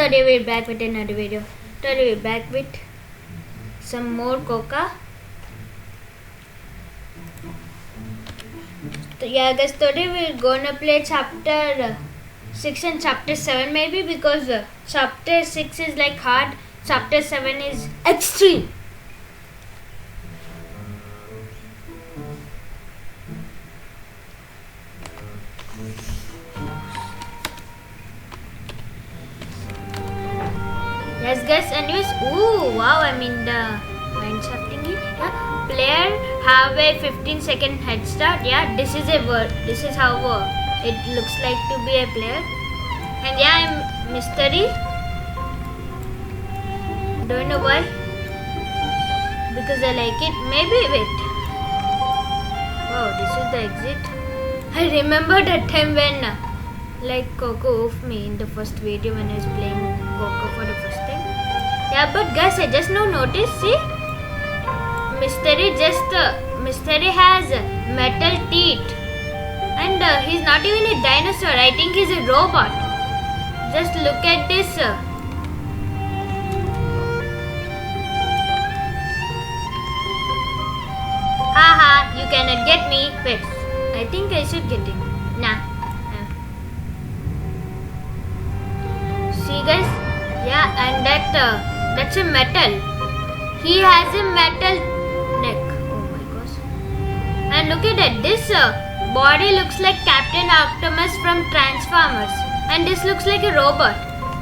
today we're back with another video. Today we're back with some more Coca. So yeah guys, today we're gonna play chapter 6 and chapter 7 maybe, because chapter 6 is like hard, chapter 7 is extreme. Yes guys, anyways, ooh wow, I'm in the Mineshaft thingy. Yeah, player have a 15-second head start. Yeah, this is a word. This is how it looks like to be a player. And yeah, I'm mystery. Don't know why. Because I like it. Maybe wait. Wow, this is the exit. I remember that time when like Coco oofed me in the first video when I was playing Coco for the first time. Yeah, but guys, I just now noticed, see, Mystery has metal teeth, and he's not even a dinosaur. I think he's a robot. Just look at this. Haha, you cannot get me. Wait, I think I should get him. Nah. See guys, yeah, and that's a metal. He has a metal neck. Oh my gosh! And look at that. This body looks like Captain Optimus from Transformers, and this looks like a robot.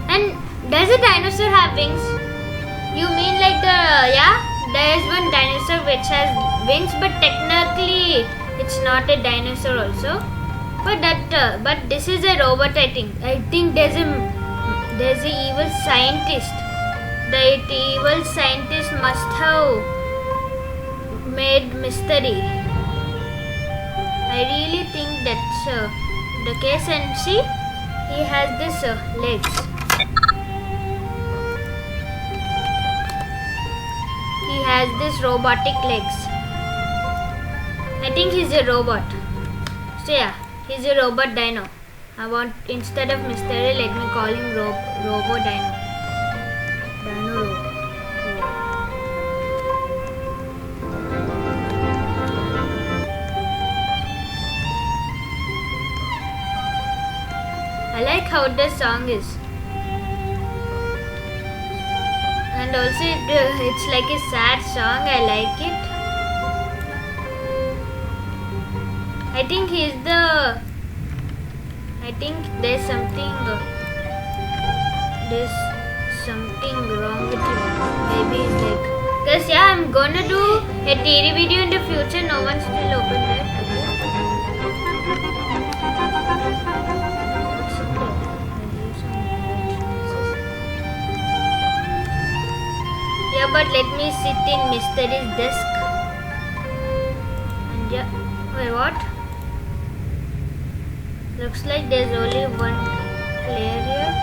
And does a dinosaur have wings? You mean like there is one dinosaur which has wings, but technically it's not a dinosaur also. But this is a robot. I think there's an evil scientist. The evil scientist must have made Mystery. I really think that's the case. And see, he has this legs. He has this robotic legs. I think he's a robot. So yeah, he's a robot dino. I want, instead of Mystery, let me call him Robo Dino. Dino Robo. I like how the song is. And also it's like a sad song. I like it. I think there's something wrong with him. Maybe it's like, cause yeah, I'm gonna do a theory video in the future. No one's still opened it. Yeah, but let me sit in Mystery's desk. And yeah, wait, what? Looks like there's only one player here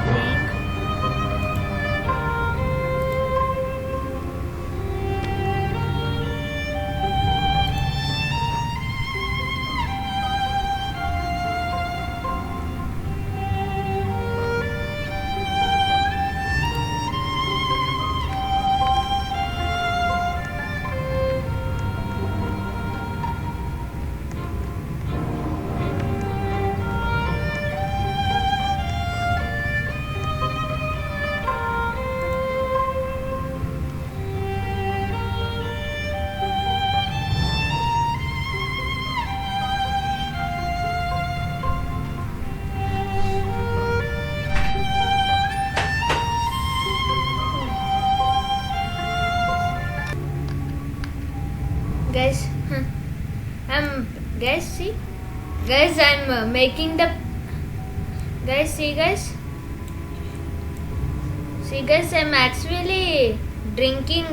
playing. Guys, I'm making the see guys, I'm actually drinking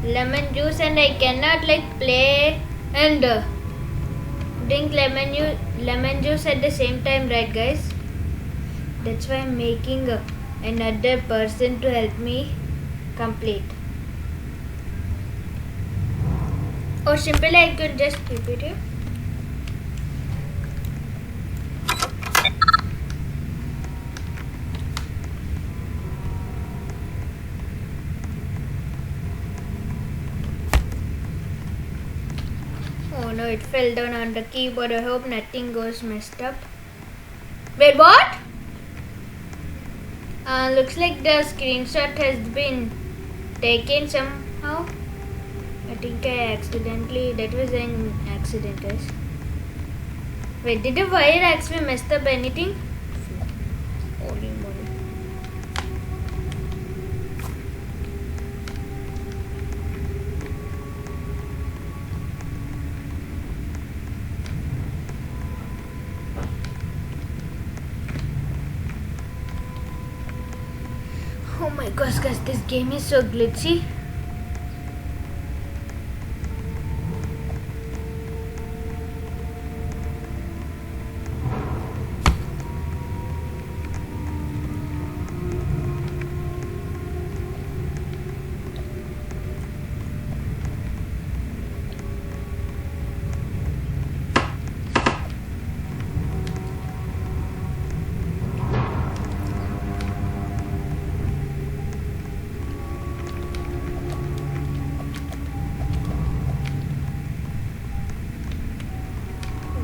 lemon juice, and I cannot like play and drink lemon juice at the same time, right guys? That's why I'm making another person to help me complete. Or simply I could just keep it here. Oh no, it fell down on the keyboard. I hope nothing goes messed up. Wait, what? Looks like the screenshot has been taken somehow. I think I accidentally, that was an accident, guys. Wait, did the wire actually mess up anything? Holy moly. Oh my gosh, guys, this game is so glitchy.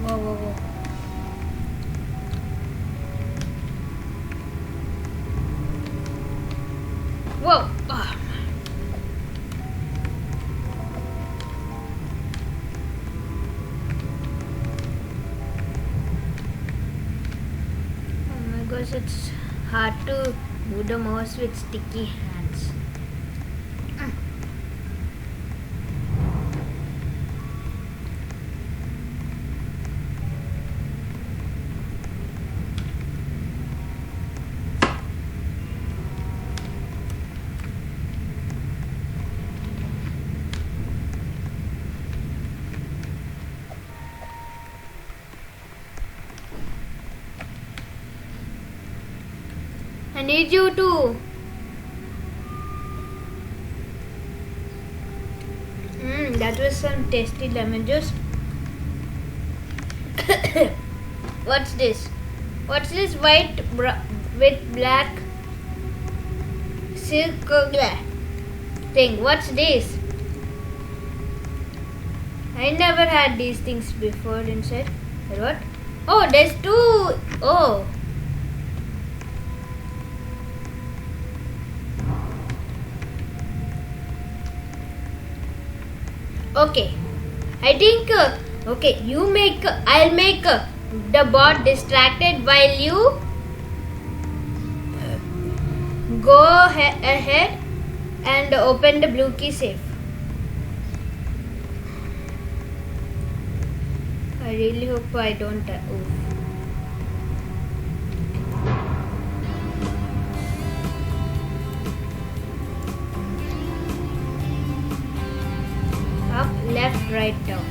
Whoa. Whoa. Oh. Oh my gosh, it's hard to move the mouse with sticky hands. I need you to. That was some tasty lemon juice. What's this? What's this white with black silk thing? What's this? I never had these things before inside. What? Oh, there's two. Oh. Okay, I think okay, I'll make the bot distracted while you go ahead and open the blue key safe. I really hope I don't Up, left, right, down.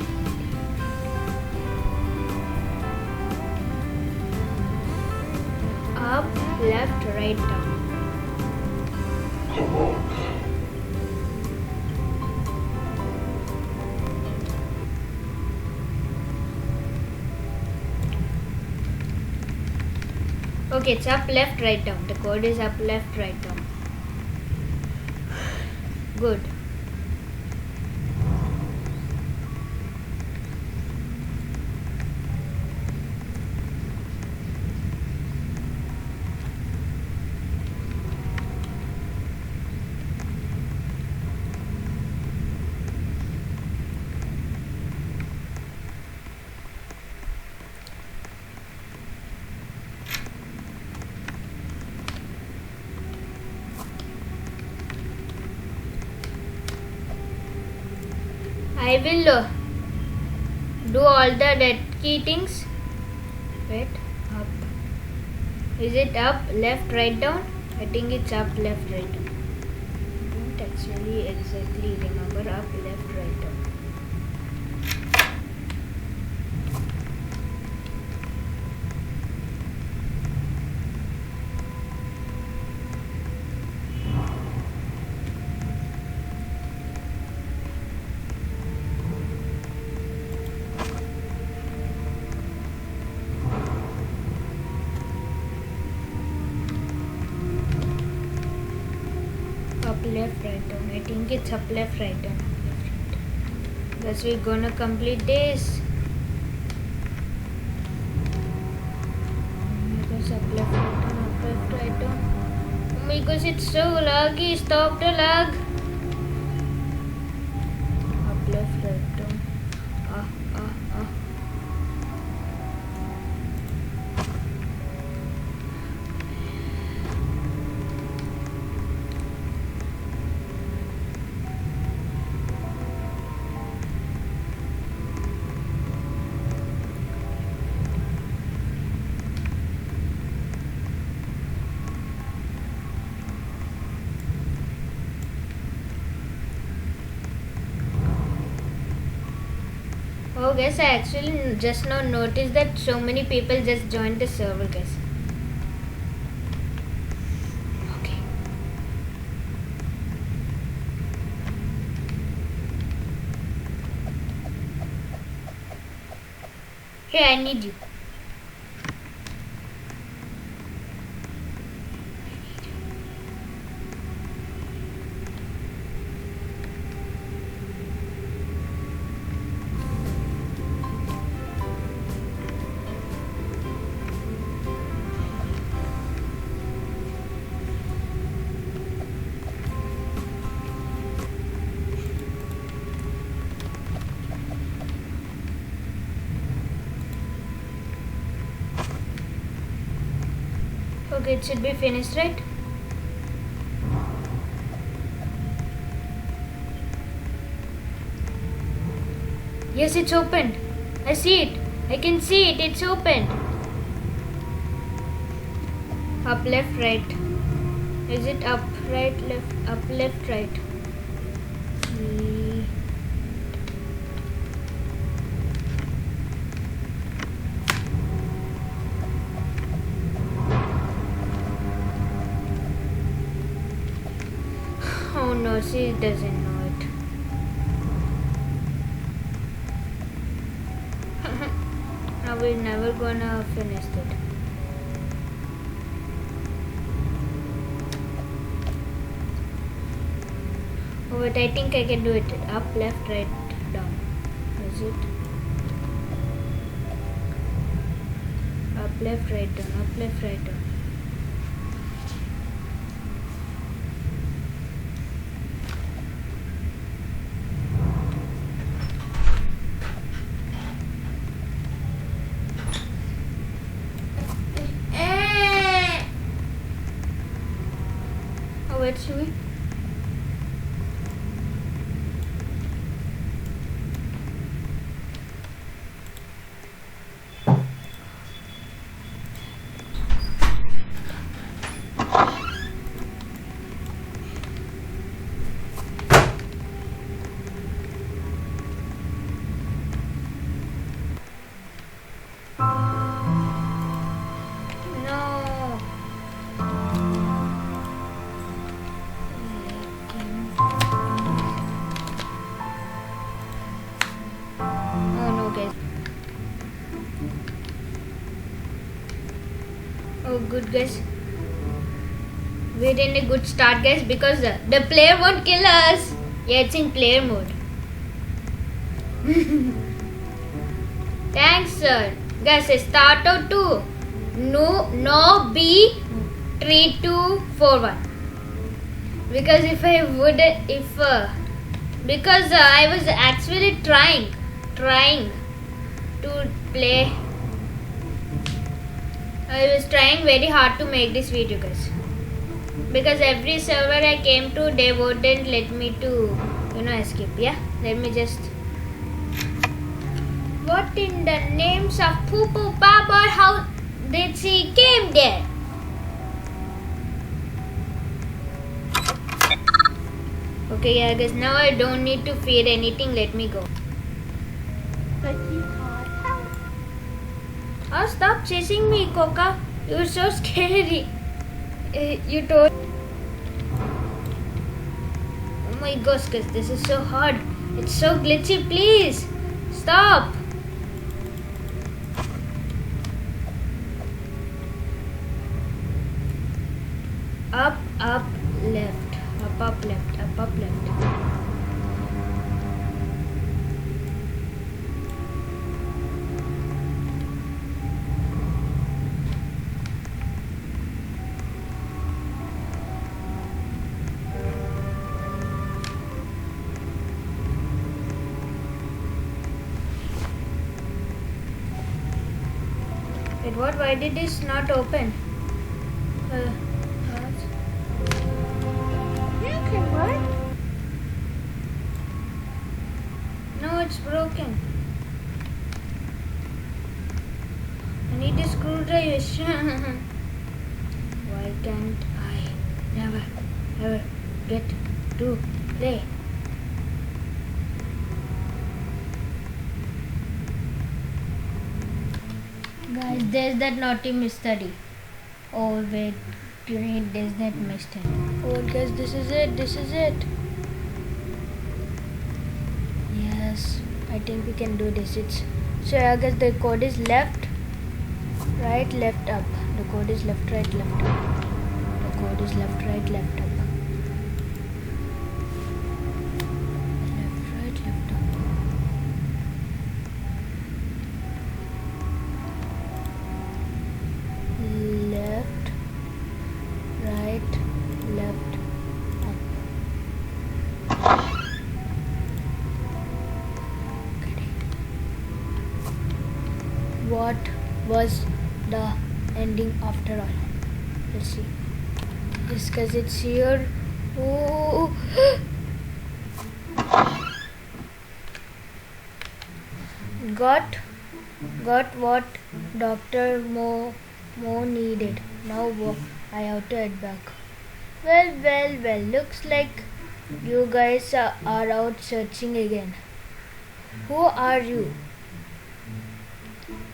Up, left, right, down. Okay, it's up, left, right, down. The code is up, left, right, down. Good. I will do all the red key things. Wait, up. Is it up, left, right, down? I think it's up, left, right, down. I don't actually exactly remember up, left, right, down. Up, left, right, down. I think it's up, left, right, down. Guess we're gonna complete this. Up left, right down. Oh my gosh, it's so laggy. Stop the lag. Up left, right down. Ah. Oh guys, I actually just now noticed that so many people just joined the server, guys. Okay. Hey, I need you. Okay, it should be finished, right? Yes, it's opened. I see it. I can see it. It's opened. Up, left, right. Is it up, right, left, up, left, right? Oh no, she doesn't know it. Now we're never gonna finish it. Oh wait, I think I can do it. Up, left, right, down. Is it? Up, left, right, down. Up, left, right, down. Oh wait, should we? No. Oh no, guys. Oh, good, guys. We're in a good start, guys, because the player won't kill us. Yeah, it's in player mode. Thanks, sir. Guys, start out to no B 3241. Because if I would, because I was actually trying to play. I was trying very hard to make this video, guys. Because every server I came to, they wouldn't let me to, escape. Yeah, let me just. What in the names of Poo Poo Baba? How did she came there? Okay, yeah, guys. Now I don't need to fear anything. Let me go. Oh, stop chasing me, Coca. You're so scary. You told. Oh my gosh, guys, this is so hard. It's so glitchy. Please stop. Up, left. Up, left. Up, left. What? Why did this not open? What? No, it's broken. I need a screwdriver. Why can't I never ever get to play? Guys, there's that naughty mystery. Oh wait, great, there's that mystery. Oh guys, this is it, this is it. Yes, I think we can do this. So I guess the code is left, right, left, up. The code is left, right, left, up. The code is left, right, left, up. Left, right, left, up. Left, right, left, up. What was the ending after all? Let's see. Just because it's here. Oh. Got what Dr. Mo needed. Now I have to head back. Well. Looks like you guys are out searching again. Who are you?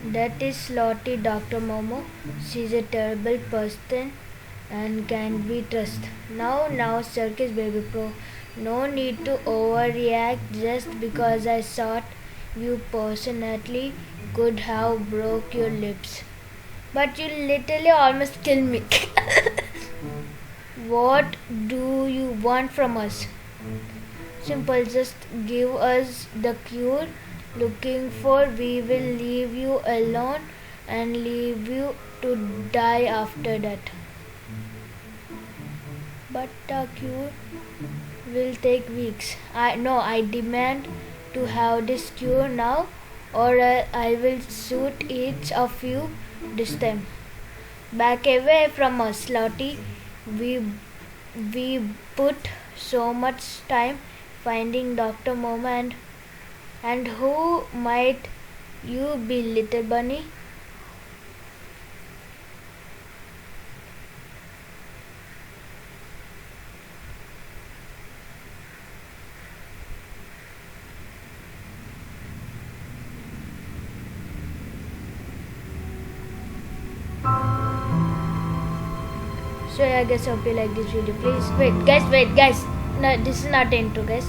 That is Slotty Dr. Momo. She's a terrible person and can't be trusted. Now, Circus Baby Pro. No need to overreact just because I thought you personally could have broke your lips. But you literally almost killed me. What do you want from us? Simple, just give us the cure looking for. We will leave you alone and leave you to die after that. But the cure will take weeks. I demand to have this cure now, or I will shoot each of you this time. Back away from us, Slotty. We put so much time finding Dr. Momo, and who might you be, little bunny? So I guess I hope you like this video. Please wait guys. No, this is not intro guys.